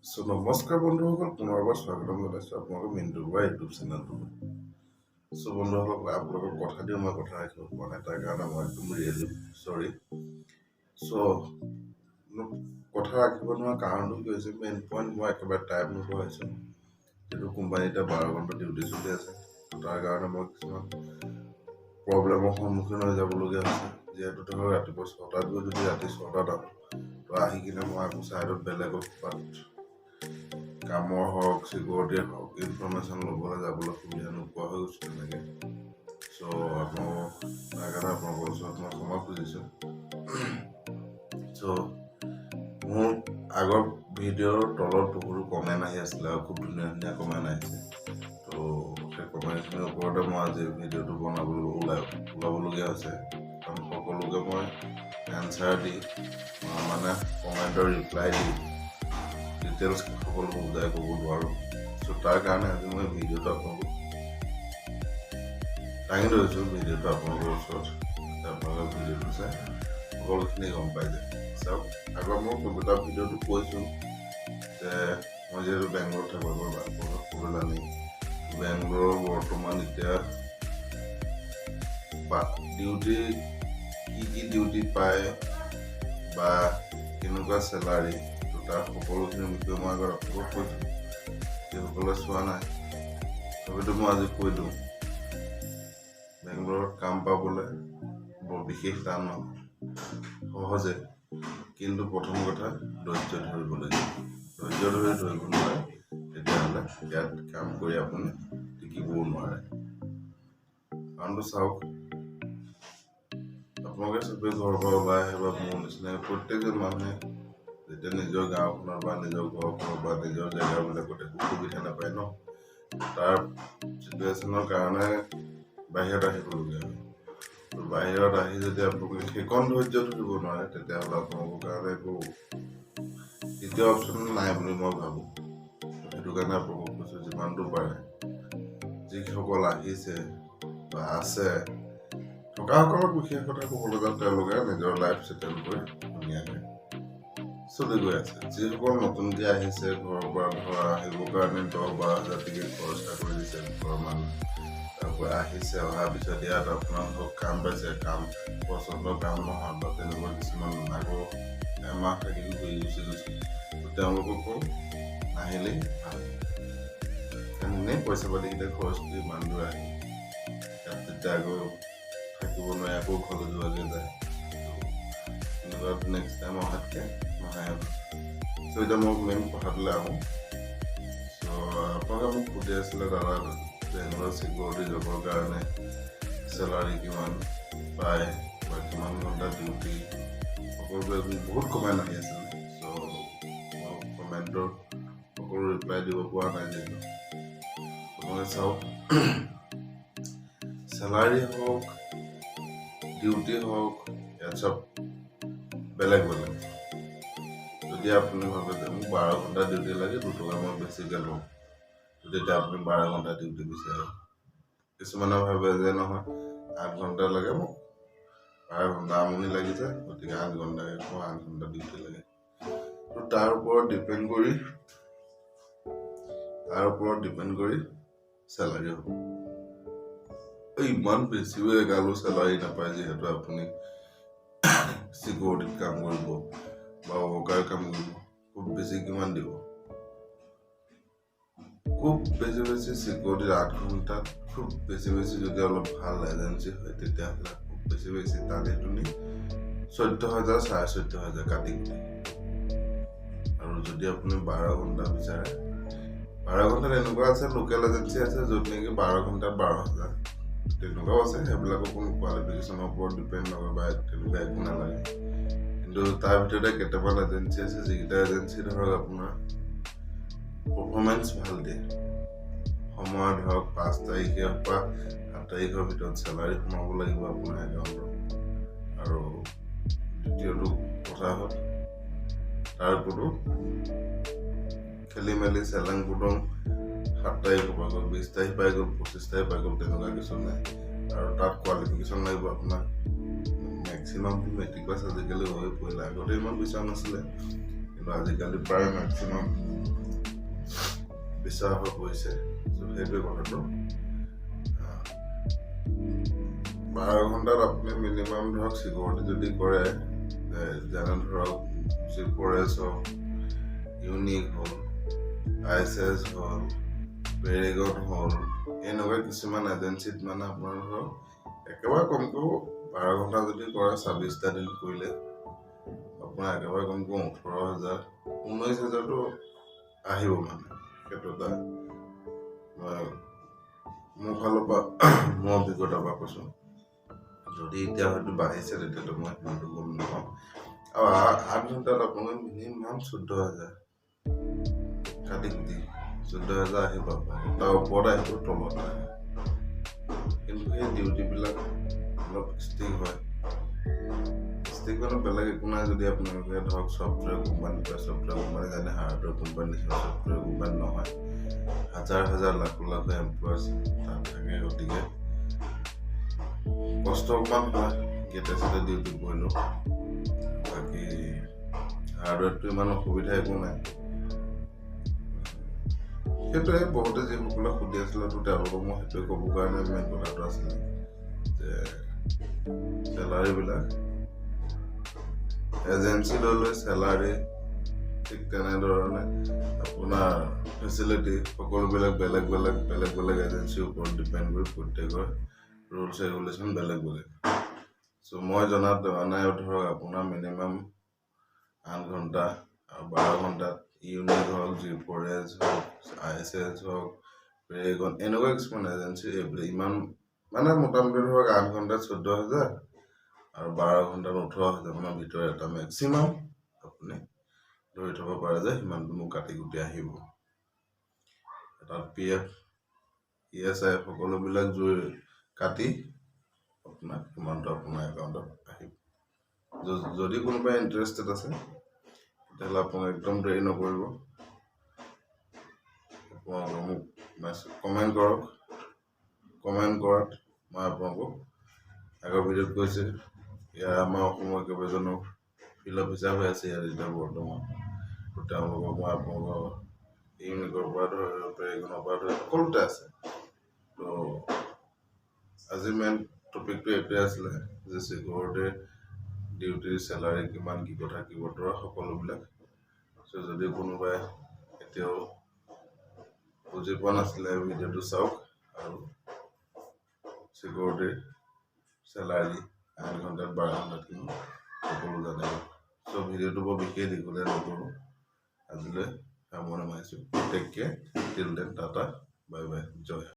So নমস্কাৰ বন্ধুসকল পুনৰবাৰ স্বাগতম জনাইছোঁ আপোনালোকৰ মিণ্টু বৰা ইউটিউব চেনেলটোলৈ। চ' বন্ধুসকল আপোনালোকক কথা দিওঁ মই কথা ৰাখিব পৰা নাই তাৰ কাৰণে মই একদম ৰিয়েলি চৰি। চ' কথা ৰাখিব নোৱাৰা কাৰণটো কি হৈছে মেইন পইণ্ট মই একেবাৰে টাইম নোপোৱা হৈছোঁ। যিহেতু কোম্পানীতে 12 ঘণ্টা ডিউটি চলি আছে তাৰ কাৰণে মই কিছুমান প্ৰব্লেমৰ সন্মুখীন হৈ যাবলগীয়া হৈছে। যিহেতু ধৰক ৰাতিপুৱা 6টাত গৈ যদি ৰাতি 6টাত আহোঁ তো আহি কিনে মই আকৌ ছাইডত বেলেগত কামৰ হওক চিকিউৰিটিৰ হওক ইনফৰ্মেশ্যন ল'বলৈ যাবলৈ সুবিধা নোপোৱা হৈ গৈছোঁ তেনেকৈ। চ' আপোনালোকক তাৰ কাৰণে আপোনালোকৰ ওচৰত মই ক্ষমা খুজিছোঁ। চ' মোৰ আগৰ ভিডিঅ'ৰ তলত বহুতো কমেণ্ট আহি আছিলে আৰু খুব ধুনীয়া ধুনীয়া কমেণ্ট আহিছে। তো সেই কমেণ্টখিনিৰ ওপৰতে মই আজি ভিডিঅ'টো ওলাবলগীয়া হৈছে। কাৰণ সকলোকে মই এনচাৰ দি মানে কমেণ্টৰ ৰিপ্লাই দি ডিটেইলছ সকলো বুজাই ক'ব নোৱাৰোঁ। চ' তাৰ কাৰণে আজি মই ভিডিঅ'টো আপোনালোকক দাঙি ধৰিছোঁ ভিডিঅ'টো আপোনালোকৰ ওচৰত আপোনালোকে ভিডিঅ'টো চাই সকলোখিনি গম পাই যায়। চাওক আগৰ মই কবিতা ভিডিঅ'টো কৈছোঁ যে মই যিহেতু বেংগলোৰত থাকোঁ জানি বেংগলোৰৰ বৰ্তমান এতিয়া ডিউটি কি ডিউটি পায় বা কেনেকুৱা চেলাৰী তাৰ সকলোখিনি বিষয়ে মই আগত আপোনালোকক কৈছোঁ। যিসকলে চোৱা নাই তথাপিতো মই আজি কৈ দিওঁ বেংগলোৰত কাম পাবলৈ বৰ বিশেষ টান নহয়, সহজে। কিন্তু প্ৰথম কথা ধৈৰ্য ধৰিব লাগিব। ধৈৰ্য ধৰিব নোৱাৰে তেতিয়াহ'লে ইয়াত কাম কৰি আপুনি টিকিবও নোৱাৰে। কাৰণটো চাওক আপোনালোকে চবেই ঘৰৰ পৰা ওলাই আহে বা মোৰ নিচিনাই প্ৰত্যেকজন মানুহে যেতিয়া নিজৰ গাঁওখনৰ বা নিজৰ ঘৰখনৰ বা নিজৰ জেগাবিলাকত একো সুবিধা নাপায় ন, তাৰ চিটুৱেশ্যনৰ কাৰণে বাহিৰত আহিবলগীয়া হয়। তো বাহিৰত আহি যদি আপোনালোকে সেইকণ ধৈৰ্য ধৰিব নোৱাৰে তেতিয়াহ'লে আপোনালোকৰ কাৰণে একো দ্বিতীয় অপশ্যন নাই বুলি মই ভাবোঁ। সেইটো কাৰণে আপোনালোকক কৈছোঁ যিমানটো পাৰে যিসকল আহিছে বা আছে থকাসকলক বিশেষ কথা ক'বলৈ যাওঁ তেওঁলোকে নিজৰ লাইফ ছেটেল কৰি ধুনীয়াকৈ চলি গৈ আছে। যিসকল নতুনকৈ আহিছে ঘৰৰ পৰা ধৰা আহিবৰ কাৰণে 10-12 হাজাৰ টিকেট খৰচা কৰি দিছে ঘৰৰ মানুহ, তাৰপৰা আহিছে অহাৰ পিছত ইয়াত আপোনালোকক কাম পাইছে, কাম পচন্দৰ কাম নহয় বা তেনেকুৱা কিছুমান আকৌ এমাহ থাকি ঘূৰি গুচি গৈছে। তেওঁলোককো নাহিলেই ভাল, এনেই পইচা পাতিকেইটা খৰচ কৰি ইমান দূৰ আহি ইয়াত তেতিয়া আকৌ থাকিব নোৱাৰে আকৌ ঘৰলৈ যোৱাকৈ যায়। এনেকুৱা নেক্সট টাইম অহাতকৈ নহয়। চ' এতিয়া মই মেইন কথাটোলৈ আহোঁ। চ' আপোনালোকে মোক সুধি আছিলে দাদা বেংগলোৰ চিকিউৰিটি জবৰ কাৰণে চেলাৰী কিমান পায় বা কিমান ঘণ্টা ডিউটি সকলোৱে বহুত কমেণ্ট আহি আছিলে। চ' মই কমেণ্টৰ সকলো ৰিপ্লাই দিব পৰা নাই যিহেতু। আপোনালোকে চাওক চেলাৰী হওক ডিউটি হওক ইয়াত চব বেলেগ বেলেগ। যদি আপুনি ভাবে যে মোক 12 ঘণ্টা ডিউটি লাগে 2 টকা মই বেছিকৈ লওঁ, তেতিয়া আপুনি 12 ঘণ্টা ডিউটি বিচাৰে। কিছুমানে ভাবে যে নহয় 8 ঘণ্টা লাগে মোক 12 ঘণ্টা আমনি লাগি যায় গতিকে 8 ঘণ্টা ডিউটি লাগে। তো তাৰ ওপৰত ডিপেণ্ড কৰি চেলাৰী হ'ব। ইমান বেছিও এগালো চেলাৰী নাপায় যিহেতু আপুনি চিকিউৰিটিত কাম কৰিব বা ৱৰ্কাৰ কাম কৰিব। খুব বেছি কিমান দিব? খুব বেছি চিকিউৰিটিত 8 ঘণ্টাত খুব বেছি যদি অলপ ভাল এজেঞ্চি হয় তেতিয়াহ'লে খুব বেছি টানি টুনি 14,000 14,500 কাটি কুটি। আৰু যদি আপুনি 12 ঘণ্টা বিচাৰে 12 ঘণ্টাত এনেকুৱা আছে লোকেল এজেঞ্চি আছে য'ত নেকি 12 ঘণ্টাত 12,000 তেনেকুৱাও আছে। সেইবিলাকৰ কোনো কোৱালিফিকেশ্যনৰ ওপৰত ডিপেণ্ড নকৰে বা তেনেকুৱা একো নালাগে। কিন্তু তাৰ ভিতৰতে কেইটামান এজেঞ্চি আছে যিকেইটা এজেঞ্চি ধৰক আপোনাৰ পাৰফৰ্মেঞ্চ ভাল দিয়ে। সময় ধৰক 5 তাৰিখে বা 7 তাৰিখৰ ভিতৰত চেলাৰী সোমাব লাগিব আপোনাৰ একাউণ্টত। আৰু দ্বিতীয়টো কথা হ'ল তাৰ ওপৰতো খেলি মেলি চেলেং পুটং 7 তাৰিখৰ পৰা গ'ল 20 তাৰিখ পাই গ'ল 25 তাৰিখ পাই গ'ল তেনেকুৱা কিছু নাই। আৰু তাত কোৱালিফিকেশ্যন লাগিব আপোনাৰ মেক্সিমামটো মেট্ৰিক পাছ আজিকালি হৈ পৰিলে। আগতে ইমান বিচৰা নাছিলে কিন্তু আজিকালি প্ৰায় মেক্সিমাম বিশ্বাস হৈ পৰিছে। সেইটোৱে কথাটো। 12 ঘণ্টাত আপুনি মিনিমাম ধৰক চিকিউৰিটি যদি কৰে, যেনে ধৰক ফৰেষ্ট হওক, ইউনিক হ'ল, ISS হ'ল, পেৰেগন হ'ল, এনেকুৱা কিছুমান এজেঞ্চিত মানে আপোনাৰ ধৰক একেবাৰে কমকৈও 12 ঘণ্টা যদি কৰে, 26টা দিন কৰিলে আপোনাৰ একেবাৰে কমকৈ 18,000, 19,000টো আহিব মানে। সেইটো এটা মোৰ ফালৰ পৰা মোৰ অভিজ্ঞতাৰ পৰা কৈছোঁ। যদি এতিয়া হয়তো বাঢ়িছে তেতিয়াতো মই সিমানটো গম নাপাওঁ। আৰু 8 ঘণ্টাত আপোনাৰ মিনিমাম 14,000 কাটি কুটি 14,000 আহিব, তাৰ ওপৰত আহিব, তলত আহে। কিন্তু সেই ডিউটিবিলাক অলপ ষ্টিক হয়। ষ্টিক মানে বেলেগ একো নাই। যদি আপোনালোকে ধৰক ছফ্টৱেৰ কোম্পানী বা ছফ্টৱেৰ কোম্পানী যেনে হাৰ্ডৱেৰ কোম্পানী নিচিনা ছফ্টৱেৰ কোম্পানী নহয়, হাজাৰ হাজাৰ লাখ লাখ এমপ্লয়িজ তাত থাকে। গতিকে কষ্ট অকণমান হয় গেটে চেটে ডিউটি কৰিলেও। বাকী হাৰ্ডৱেৰটো ইমান অসুবিধা একো নাই। সেইটোৱে বহুতে যিসকলক সুধি আছিলে, তেওঁলোকক মই সেইটোৱে ক'ব কাৰণে মেইন কথাটো আছিলে যে চেলাৰীবিলাক এজেঞ্চি লৈ চেলাৰী, ঠিক তেনেধৰণে আপোনাৰ ফেচিলিটি সকলোবিলাক বেলেগ বেলেগ এজেঞ্চিৰ ওপৰত ডিপেণ্ড কৰি প্ৰত্যেকৰ ৰুলছ ৰেগুলেশ্যন বেলেগ বেলেগ। চ' মই জনাত মানে ধৰক আপোনাৰ মিনিমাম 8 ঘণ্টা আৰু 12 ঘণ্টাত ইউনিক হওক, ফৰেষ্ট হওক, ISS হওক, পেৰেগন, এনেকুৱা কিছুমান এজেঞ্চি ইমান মানে মোটামুটি ধৰক 8 ঘণ্টাত 14,000 আৰু 12 ঘণ্টাত 18,000 মানৰ ভিতৰত এটা মেক্সিমাম আপুনি ধৰি থ'ব পাৰে যে সিমানটো মোক কাটি কুটি আহিব। তাত PF, ESI সকলোবিলাক কাটি আপোনাক সিমানটো আপোনাৰ একাউণ্টত আহিব। যদি কোনোবাই ইণ্টাৰেষ্টেড আছে তেতিয়াহ'লে আপোনাক একদম দেৰি নকৰিব, আপোনালোকে মোক কমেণ্ট কৰক। কমেণ্ট কৰাত মই আপোনালোকক আগৰ ভিডিঅ'ত কৈছে, ইয়াৰ আমাৰ অসমৰ কেইবাজনো ফিল্ড অফিচাৰ হৈ আছে ইয়াত এতিয়া বৰ্তমান। তেওঁলোকক মই আপোনালোকৰ ইউনিকৰ পৰা ধৰি পেৰেগনৰ পৰা ধৰি সকলোতে আছে। তো আজি মেইন টপিকটো এইটোৱে আছিলে যে চিকিউৰিটিৰ ডিউটিৰ চেলাৰী কিমান, কি কথা কি বতৰা সকলোবিলাক। চ' যদি কোনোবাই এতিয়াও বুজি পোৱা নাছিলে ভিডিঅ'টো চাওক আৰু চিকিউৰিটিৰ চেলাৰী 8 ঘণ্টাত 12 ঘণ্টাত কিমান সকলো জানিব। চ' ভিডিঅ'টো বৰ বিশেষ দীঘলীয়া নকৰোঁ, আজিলৈ সামৰণি মাৰিছোঁ। Take care, till then, tata, bye bye, জয়।